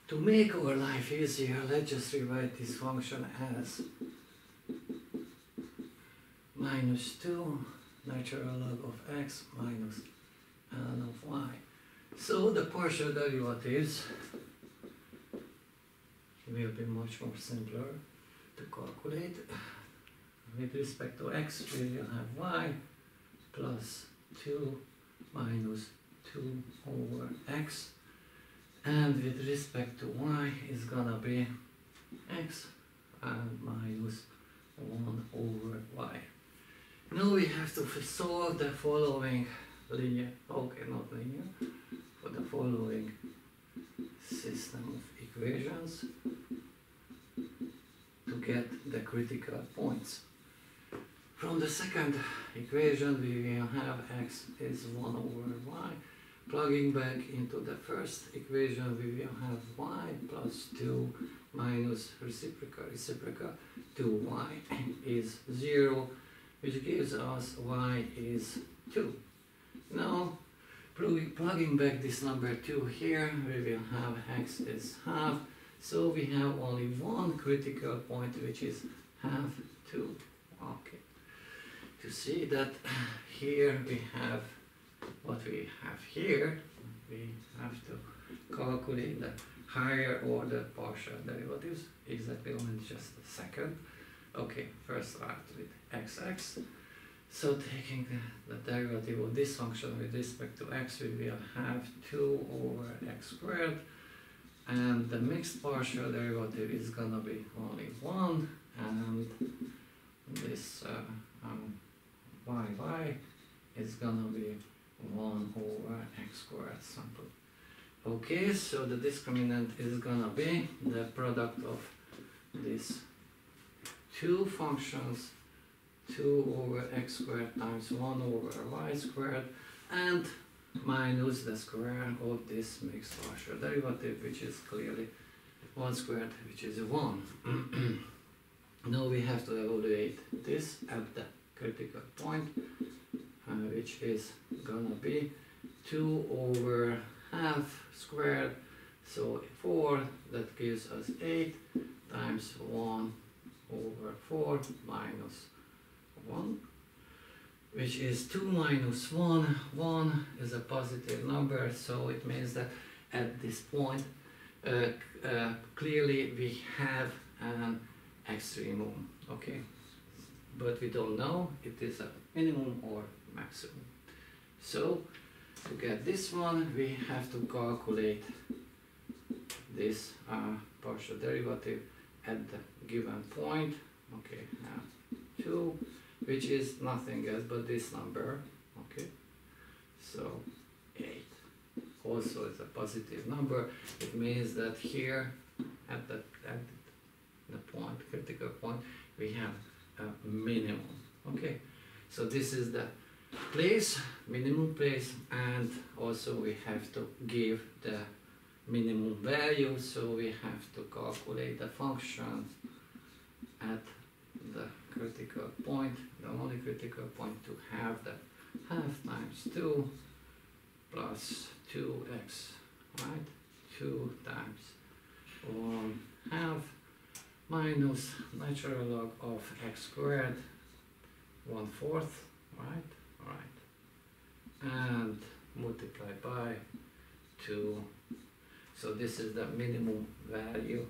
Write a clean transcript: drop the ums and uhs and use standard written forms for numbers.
To make our life easier, let's just rewrite this function as minus 2 natural log of x minus ln of y. So the partial derivatives will be much more simpler to calculate. With respect to x, we will have y plus 2 minus 2 over x. And with respect to y is gonna be x and minus 1 over y. Now we have to solve the following linear, okay, not linear, for the following system of equations to get the critical points. From the second equation we will have x is 1 over y. Plugging back into the first equation we will have y plus 2 minus reciprocal 2y is 0, which gives us y is 2. Now plugging back this number 2 here, we will have x is half, so we have only one critical point, which is half 2. Okay. To see that here we have what we have here, we have to calculate the higher order partial derivatives, exactly in just a second. Okay, first start with xx. So taking the derivative of this function with respect to x, we will have 2 over x squared, and the mixed partial derivative is gonna be only 1, and this y is gonna be 1 over x squared simple. Okay, so the discriminant is gonna be the product of these two functions, 2 over x squared times 1 over y squared, and minus the square of this mixed partial derivative, which is clearly 1 squared, which is 1. Now we have to evaluate this at the critical point, which is gonna be 2 over half squared, so 4, that gives us 8 times 1 over 4 minus 1, which is 2 minus 1. 1 is a positive number, so it means that at this point clearly we have an extremum, okay, but we don't know it is a minimum or maximum. So to get this one we have to calculate this partial derivative at the given point. Okay, now 2, which is nothing else but this number. Okay, so 8 also is a positive number. It means that here at the point, critical point, we have a minimum. Okay, so this is the place, minimum place, and also we have to give the minimum value, so we have to calculate the function at the critical point, the only critical point, to have the half times 2 plus 2x, right? 2 times 1 half minus natural log of x squared 1/4, right? Right. And multiply by 2. So this is the minimum value